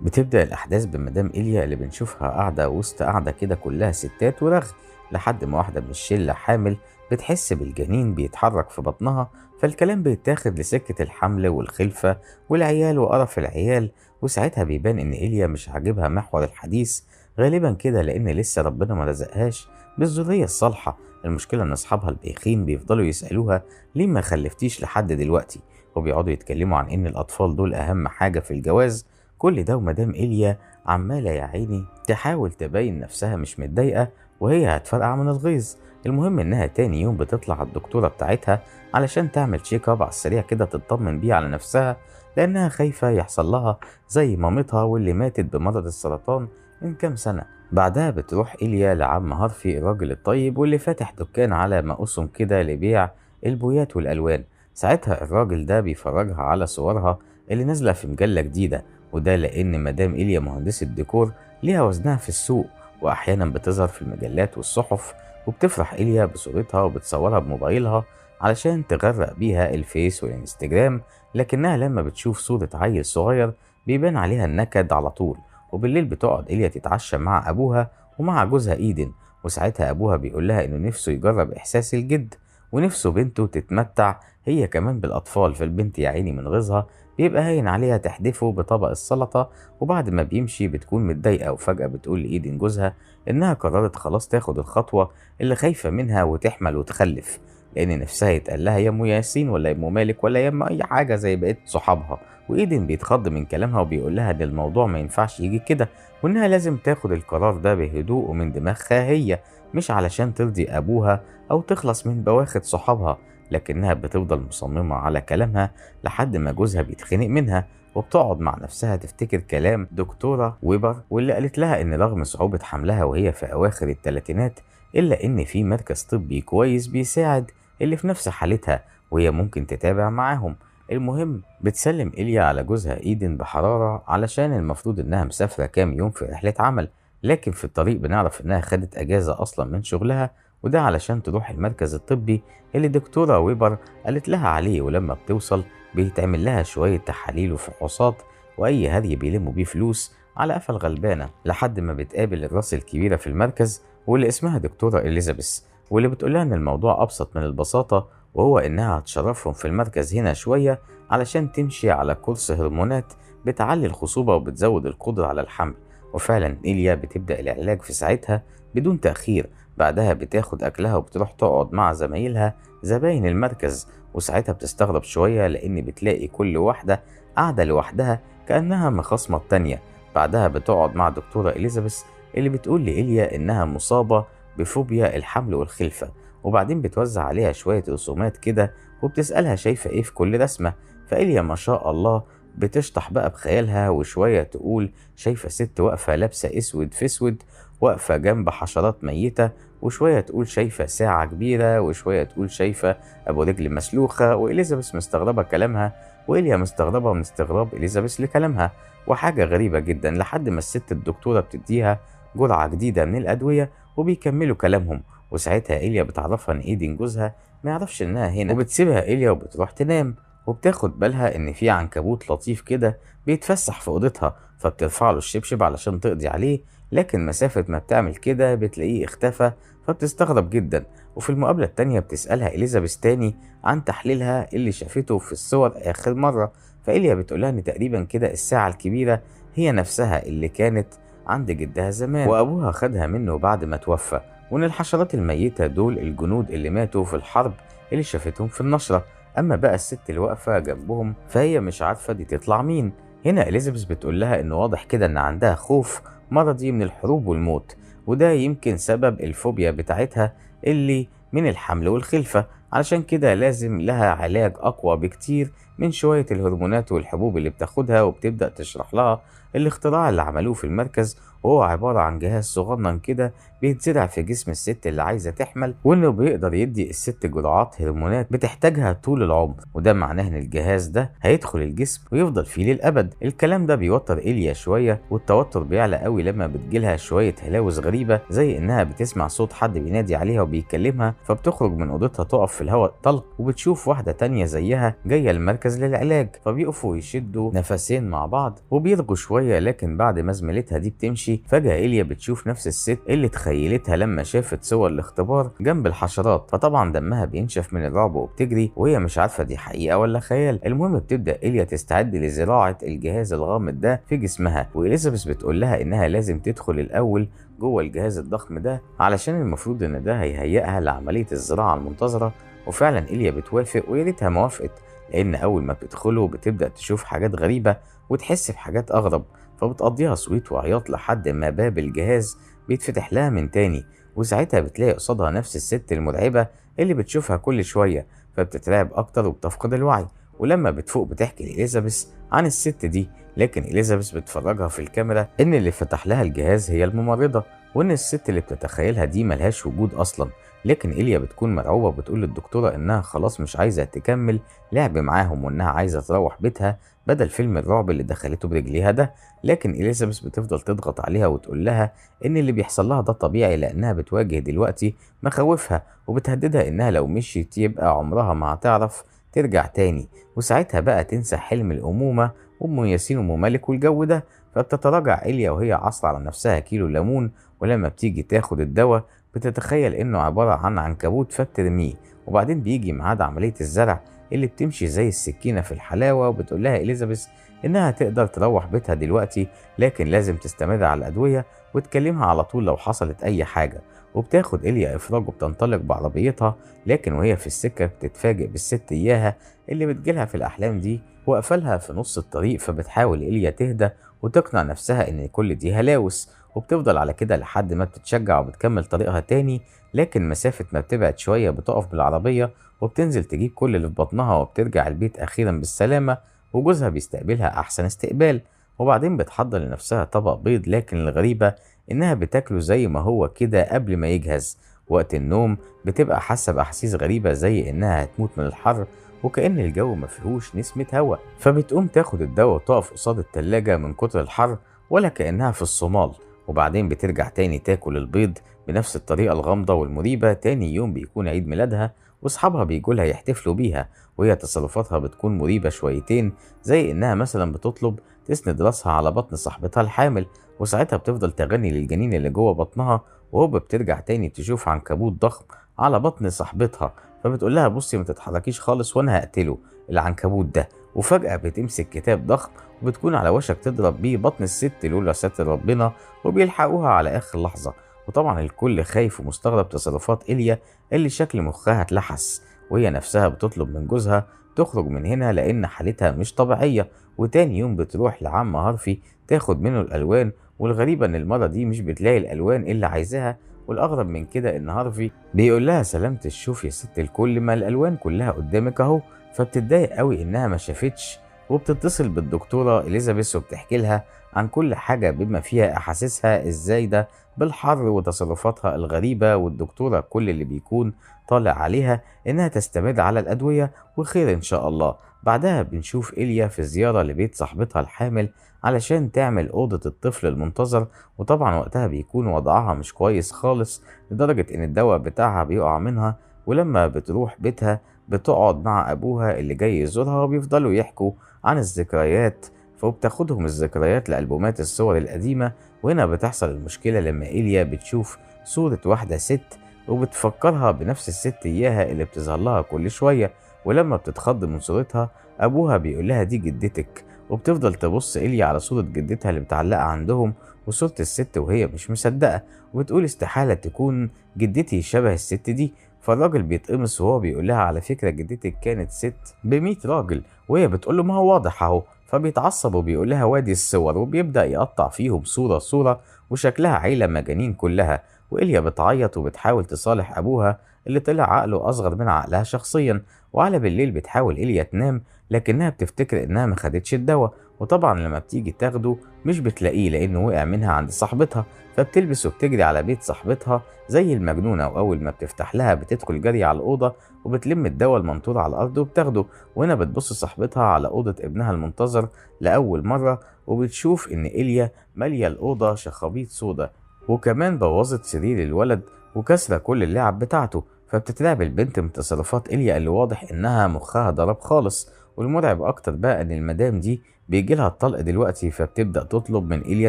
بتبدأ الأحداث بمدام إيليا اللي بنشوفها قاعدة وسط قاعدة كده كلها ستات ورغي، لحد ما واحدة من الشلة حامل بتحس بالجنين بيتحرك في بطنها، فالكلام بيتاخد لسكة الحمل والخلفة والعيال وقرف العيال. وساعتها بيبان إن إيليا مش عاجبها محور الحديث، غالبا كده لأن لسه ربنا ما رزقهاش بالذرية الصالحة. المشكلة إن أصحابها البايخين بيفضلوا يسألوها ليه ما خلفتيش لحد دلوقتي، وبيقعدوا يتكلموا عن إن الأطفال دول أهم حاجة في الجواز. كل ده ومدام إيليا عمالة يا عيني تحاول تبين نفسها مش متضايقة وهي هتفرقع من الغيظ. المهم إنها تاني يوم بتطلع على الدكتورة بتاعتها علشان تعمل تشيك اب على السريع كده تطمن بيه على نفسها، لأنها خايفة يحصل لها زي مامتها واللي ماتت بمرض السرطان من كام سنة. بعدها بتروح إيليا لعم هارفي الراجل الطيب واللي فاتح دكان على ما أسهم كده لبيع البويات والألوان. ساعتها الراجل ده بيفرجها على صورها اللي نازلة في مجلة جديدة، وده لأن مدام إيليا مهندسة ديكور ليها وزنها في السوق، وأحيانا بتظهر في المجلات والصحف، وبتفرح إيليا بصورتها وبتصورها بموبايلها علشان تغرق بيها الفيس والإنستجرام. لكنها لما بتشوف صورة عيل صغير بيبان عليها النكد على طول. وبالليل بتقعد إيليا تتعشى مع أبوها ومع جوزها إيدن، وساعتها أبوها بيقول لها إنه نفسه يجرب إحساس الجد ونفسه بنته تتمتع هي كمان بالأطفال. فالبنت يا عيني من غيظها بيبقى هاين عليها تحدفه بطبق السلطة، وبعد ما بيمشي بتكون متضايقة وفجأة بتقول لإيدن جوزها إنها قررت خلاص تاخد الخطوة اللي خايفة منها وتحمل وتخلف، لأن نفسها يتقال لها يا أم ياسين ولا يا أم مالك ولا يا أم أي حاجة زي بقية صحابها. وإيدن بيتخض من كلامها وبيقول لها إن الموضوع ما ينفعش يجي كده، وإنها لازم تاخد القرار ده بهدوء ومن دماغها هي، مش علشان ترضي أبوها أو تخلص من بواخد صحابها. لكنها بتفضل مصممة على كلامها لحد ما جوزها بيتخنق منها، وبتقعد مع نفسها تفتكر كلام دكتورة ويبر واللي قالت لها إن رغم صعوبة حملها وهي في أواخر الثلاثينات إلا إن في مركز طبي كويس بيساعد اللي في نفس حالتها وهي ممكن تتابع معاهم. المهم بتسلم إيليا على جوزها إيدن بحرارة علشان المفروض إنها مسافرة كام يوم في رحلة عمل، لكن في الطريق بنعرف إنها خدت أجازة أصلا من شغلها، وده علشان تروح المركز الطبي اللي دكتورة ويبر قالت لها عليه. ولما بتوصل بيتعمل لها شوية تحاليل وفحوصات وأي هري بيلموا بيه فلوس على قفا الغلبانة، لحد ما بتقابل الراس الكبيرة في المركز واللي اسمها دكتورة إليزابيث، واللي بتقولها إن الموضوع أبسط من البساطة، وهو إنها هتشرفهم في المركز هنا شوية علشان تمشي على كورس هرمونات بتعلي الخصوبة وبتزود القدرة على الحمل. وفعلا إيليا بتبدأ العلاج في ساعتها بدون تأخير. بعدها بتاخد أكلها وبتروح تقعد مع زمايلها زباين المركز، وساعتها بتستغرب شوية لأن بتلاقي كل واحدة قاعدة لوحدها كأنها مخاصمة التانية. بعدها بتقعد مع دكتورة إليزابيث اللي بتقول لإيليا إنها مصابة بفوبيا الحمل والخلفة، وبعدين بتوزع عليها شوية رسومات كده وبتسألها شايفة إيه في كل رسمة. فإيليا ما شاء الله بتشطح بقى بخيالها، وشوية تقول شايفة ست واقفة لابسة أسود في أسود واقفة جنب حشرات ميتة، وشوية تقول شايفة ساعة كبيرة، وشوية تقول شايفة أبو رجل مسلوخة. وإليزابيث مستغربة كلامها وإيليا مستغربة من استغراب إليزابيث لكلامها. وحاجة غريبة جدا لحد ما الست الدكتورة بتديها جرعة جديدة من الأدوية وبيكملوا كلامهم. وساعتها إيليا بتعرفها إن إيدن جوزها ما يعرفش إنها هنا، وبتسيبها إيليا وبتروح تنام، وبتاخد بالها إن في عنكبوت لطيف كده بيتفسح في أوضتها، فبترفع له الشبشب علشان تقضي عليه، لكن مسافة ما بتعمل كده بتلاقيه اختفى، فبتستغرب جدا. وفي المقابلة التانية بتسألها إليزابيث تاني عن تحليلها اللي شافته في الصور آخر مرة، فإيليا بتقولها إن تقريبا كده الساعة الكبيرة هي نفسها اللي كانت عند جدها زمان وأبوها خدها منه بعد ما توفى، وإن الحشرات الميتة دول الجنود اللي ماتوا في الحرب اللي شافتهم في النشرة. أما بقى الست اللي واقفة جنبهم فهي مش عارفة دي تطلع مين. هنا إليزابيث بتقول لها إن واضح كده إن عندها خوف مرضي من الحروب والموت، وده يمكن سبب الفوبيا بتاعتها اللي من الحمل والخلفة، علشان كده لازم لها علاج أقوى بكتير من شوية الهرمونات والحبوب اللي بتاخدها. وبتبدأ تشرح لها الاختراع اللي عملوه في المركز، وهو عبارة عن جهاز صغنن كده بيتزرع في جسم الست اللي عايزة تحمل، وإنه بيقدر يدي الست جرعات هرمونات بتحتاجها طول العمر، وده معناه إن الجهاز ده هيدخل الجسم ويفضل فيه للأبد. الكلام ده بيوتر إيليا شوية، والتوتر بيعلى قوي لما بتجيلها شوية هلاوس غريبة زي إنها بتسمع صوت حد بينادي عليها وبيكلمها، فبتخرج من أوضتها تقف في الهواء طلق، وبتشوف واحدة تانية زيها جاية المركز للعلاج، فبيقفوا يشدوا نفسين مع بعض وبيرجوا شوية. لكن بعد ما زميلتها دي بتمشي فجأة إيليا بتشوف نفس الست اللي تخيلتها لما شافت صور الاختبار جنب الحشرات، فطبعا دمها بينشف من الرعب وبتجري وهي مش عارفة دي حقيقة ولا خيال. المهم بتبدأ إيليا تستعد لزراعة الجهاز الغامض ده في جسمها، وإليزابيث بتقول لها إنها لازم تدخل الأول جوه الجهاز الضخم ده علشان المفروض إن ده هيهيئها لعملية الزراعة المنتظرة. وفعلا إيليا بتوافق، ويا ريتها ما وافقت، لأن أول ما بتدخله بتبدأ تشوف حاجات غريبة وتحس بحاجات أغرب، فبتقضيها صويت وعياط لحد ما باب الجهاز بيتفتح لها من تاني، وساعتها بتلاقي قصادها نفس الست المرعبة اللي بتشوفها كل شوية، فبتترعب أكتر وبتفقد الوعي. ولما بتفوق بتحكي لإليزابيث عن الست دي، لكن إليزابيث بتفرجها في الكاميرا إن اللي فتح لها الجهاز هي الممرضة، وإن الست اللي بتتخيلها دي ملهاش وجود أصلا. لكن إيليا بتكون مرعوبة وبتقول للدكتورة إنها خلاص مش عايزة تكمل لعب معاهم، وإنها عايزة تروح بيتها بدل فيلم الرعب اللي دخلته برجليها ده. لكن إليزابيث بتفضل تضغط عليها وتقول لها إن اللي بيحصل لها ده طبيعي، لأنها بتواجه دلوقتي مخاوفها، وبتهددها إنها لو مشيت يبقى عمرها ما هتعرف ترجع تاني، وساعتها بقى تنسى حلم الأمومة وأم ياسين وأم مالك والجو ده. فبتتراجع إيليا وهي عصر على نفسها كيلو ليمون، ولما بتيجي تاخد الدواء بتتخيل إنه عبارة عن عنكبوت فبترميه. وبعدين بيجي ميعاد عملية الزرع اللي بتمشي زي السكينة في الحلاوة، وبتقول لها إليزابيث إنها تقدر تروح بيتها دلوقتي، لكن لازم تستمر على الأدوية وتكلمها على طول لو حصلت أي حاجة. وبتاخد إيليا إفراج وبتنطلق بعربيتها، لكن وهي في السكة بتتفاجئ بالست إياها اللي بتجيلها في الأحلام دي وقفلها في نص الطريق. فبتحاول إيليا تهدى وتقنع نفسها إن كل دي هلاوس، وبتفضل على كده لحد ما بتتشجع وبتكمل طريقها تاني. لكن مسافة ما بتبعد شوية بتقف بالعربية وبتنزل تجيب كل اللي في بطنها، وبترجع البيت أخيرا بالسلامة، وجوزها بيستقبلها أحسن استقبال. وبعدين بتحضر لنفسها طبق بيض، لكن الغريبة إنها بتاكله زي ما هو كده قبل ما يجهز. وقت النوم بتبقى حاسة بأحاسيس غريبة زي إنها هتموت من الحر، وكأن الجو مفيهوش نسمة هوا. فبتقوم تاخد الدواء وتقف قصاد التلاجة من كتر الحر ولا كأنها في الصومال. وبعدين بترجع تاني تاكل البيض بنفس الطريقة الغامضة والمريبة. تاني يوم بيكون عيد ميلادها واصحابها بيجولها يحتفلوا بيها، وهي تصرفاتها بتكون مريبة شويتين، زي إنها مثلا بتطلب تسند راسها على بطن صاحبتها الحامل، وساعتها بتفضل تغني للجنين اللي جوه بطنها، وهوب بترجع تاني تشوف عنكبوت ضخم على بطن صاحبتها. فبتقول لها بصي ما تتحركيش خالص وانا هقتله العنكبوت ده. وفجأة بتمسك كتاب ضخم وبتكون على وشك تضرب بيه بطن الست لولا ستر ربنا، وبيلحقوها على آخر لحظة. وطبعا الكل خايف ومستغرب تصرفات إيليا اللي شكل مخها اتلحس، وهي نفسها بتطلب من جوزها تخرج من هنا لأن حالتها مش طبيعية. وتاني يوم بتروح لعم هارفي تاخد منه الألوان، والغريبة إن المرة دي مش بتلاقي الألوان اللي عايزاها، والأغرب من كده إن هارفي بيقول لها سلامة الشوف يا ست الكل، ما الألوان كلها قدامك أهو. فبتتضايق قوي إنها ما شافتش، وبتتصل بالدكتورة إليزابيث وبتحكي لها عن كل حاجة بما فيها أحاسيسها الزايدة بالحر وتصرفاتها الغريبة. والدكتورة كل اللي بيكون طالع عليها إنها تستمر على الأدوية وخير إن شاء الله. بعدها بنشوف إيليا في زيارة لبيت صاحبتها الحامل علشان تعمل أوضة الطفل المنتظر، وطبعا وقتها بيكون وضعها مش كويس خالص لدرجة إن الدواء بتاعها بيقع منها. ولما بتروح بيتها بتقعد مع أبوها اللي جاي يزورها وبيفضلوا يحكوا عن الذكريات، فبتاخدهم الذكريات لألبومات الصور القديمة. وهنا بتحصل المشكلة لما إيليا بتشوف صورة واحدة ست وبتفكرها بنفس الست إياها اللي بتظهر لها كل شوية. ولما بتتخض من صورتها أبوها بيقول لها دي جدتك، وبتفضل تبص إيليا على صورة جدتها اللي متعلقة عندهم وصورة الست وهي مش مصدقة، وبتقول استحالة تكون جدتي شبه الست دي. فالراجل بيتقمص وهو بيقول لها على فكرة جدتك كانت ست ب100 راجل، وهي بتقول له ما هو واضح اهو. فبيتعصب وبيقول لها وادي الصور، وبيبدأ يقطع فيهم صورة صورة، وشكلها عيلة مجانين كلها. وإيليا بتعيط وبتحاول تصالح أبوها اللي طلع عقله أصغر من عقلها شخصيا. وعلى بالليل بتحاول إيليا تنام، لكنها بتفتكر إنها ما خدتش الدواء، وطبعا لما بتيجي تاخده مش بتلاقيه لأنه وقع منها عند صاحبتها. فبتلبس وبتجري على بيت صاحبتها زي المجنونة، وأول ما بتفتح لها بتدخل جري على الأوضة وبتلم الدواء المنطور على الأرض وبتاخده. وهنا بتبص صاحبتها على أوضة ابنها المنتظر لأول مرة، وبتشوف إن إيليا مالية الأوضة شخابيط سودا، وكمان بوظت سرير الولد وكسرة كل اللعب بتاعته. فبتترعب البنت من تصرفات إيليا اللي واضح إنها مخها ضرب خالص. والمرعب أكتر بقى إن المدام دي بيجيلها الطلق دلوقتي، فبتبدأ تطلب من إيليا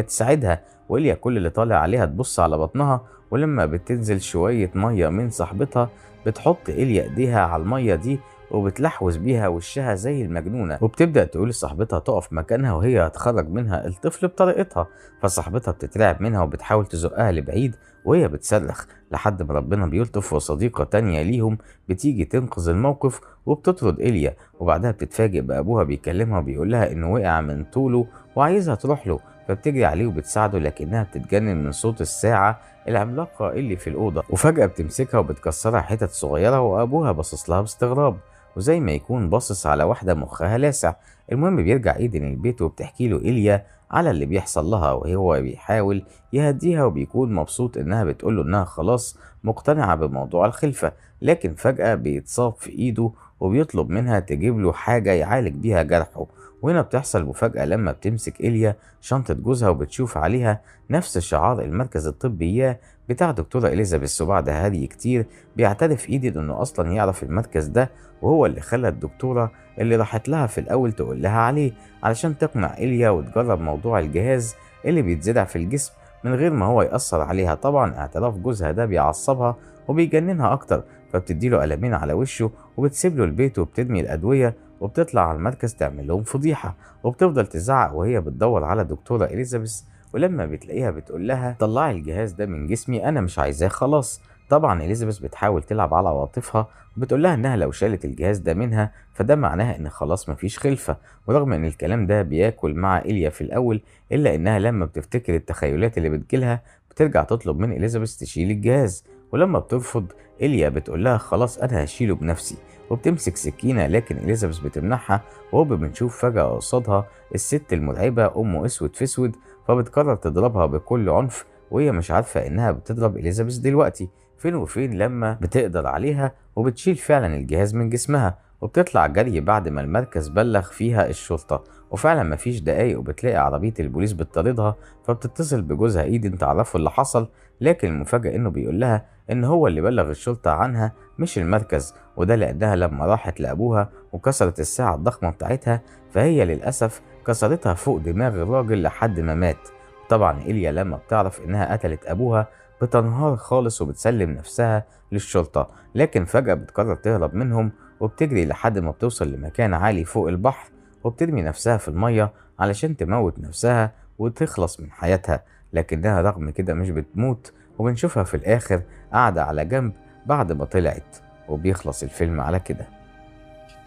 تساعدها، وإيليا كل اللي طالع عليها تبص على بطنها. ولما بتنزل شوية مية من صاحبتها بتحط إيليا إيديها على المية دي وبتلحوز بيها وشها زي المجنونة، وبتبدأ تقول لصاحبتها تقف مكانها وهي هتخرج منها الطفل بطريقتها. فصاحبتها بتترعب منها وبتحاول تزقها لبعيد وهي بتصرخ، لحد ما ربنا بيلطف وصديقة تانية ليهم بتيجي تنقذ الموقف وبتطرد إيليا. وبعدها بتتفاجئ بأبوها بيكلمها وبيقول لها إنه وقع من طوله وعايزها تروح له، فبتجري عليه وبتساعده، لكنها بتتجنن من صوت الساعة العملاقة اللي في الأوضة، وفجأة بتمسكها وبتكسرها حتت صغيرة. وأبوها باصص لها باستغراب وزي ما يكون باصص على واحدة مخها لاسع. المهم بيرجع ايدن البيت وبتحكي له إيليا على اللي بيحصل لها، وهو بيحاول يهديها وبيكون مبسوط انها بتقوله انها خلاص مقتنعة بموضوع الخلفة. لكن فجأة بيتصاب في ايده وبيطلب منها تجيب له حاجة يعالج بيها جرحه. وهنا بتحصل مفاجأة لما بتمسك إيليا شنطة جوزها وبتشوف عليها نفس شعار المركز الطبي إياه بتاع دكتورة إليزابيث. وبعد هري كتير بيعترف إيدن إنه أصلا يعرف المركز ده، وهو اللي خلى الدكتورة اللي راحت لها في الأول تقول لها عليه علشان تقنع إيليا وتجرب موضوع الجهاز اللي بيتزرع في الجسم من غير ما هو يأثر عليها. طبعا اعتراف جوزها ده بيعصبها وبيجننها أكتر، فبتديله قلمين على وشه وبتسيب له البيت وبترمي الأدوية وبتطلع على المركز تعمل لهم فضيحة. وبتفضل تزعق وهي بتدور على دكتورة إليزابيث، ولما بتلاقيها بتقول لها طلعي الجهاز ده من جسمي أنا مش عايزاه خلاص. طبعا إليزابيث بتحاول تلعب على عواطفها وبتقول لها إنها لو شالت الجهاز ده منها فده معناها إن خلاص مفيش خلفة. ورغم إن الكلام ده بياكل مع إيليا في الأول، إلا إنها لما بتفتكر التخيلات اللي بتجيلها بترجع تطلب من إليزابيث تشيل الجهاز. ولما بترفض إيليا بتقول لها خلاص أنا هشيله بنفسي، وبتمسك سكينة لكن إليزابيث بتمنعها. وهوب بنشوف فجأة قصادها الست المرعبة أم أسود في أسود، فبتقرر تضربها بكل عنف وهي مش عارفة إنها بتضرب إليزابيث دلوقتي. فين وفين لما بتقدر عليها وبتشيل فعلا الجهاز من جسمها وبتطلع جري بعد ما المركز بلغ فيها الشرطة. وفعلا مفيش دقايق وبتلاقي عربية البوليس بتطاردها، فبتتصل بجوزها إيدن تعرفه اللي حصل. لكن المفاجأة إنه بيقول لها إن هو اللي بلغ الشرطة عنها مش المركز، وده لأنها لما راحت لأبوها وكسرت الساعة الضخمة بتاعتها فهي للأسف كسرتها فوق دماغ الراجل لحد ما مات. طبعا إيليا لما بتعرف إنها قتلت أبوها بتنهار خالص وبتسلم نفسها للشرطة، لكن فجأة بتقرر تهرب منهم وبتجري لحد ما بتوصل لمكان عالي فوق البحر، وبترمي نفسها في المية علشان تموت نفسها وتخلص من حياتها. لكنها رغم كده مش بتموت، وبنشوفها في الآخر قاعدة على جنب بعد ما طلعت. وبيخلص الفيلم على كده.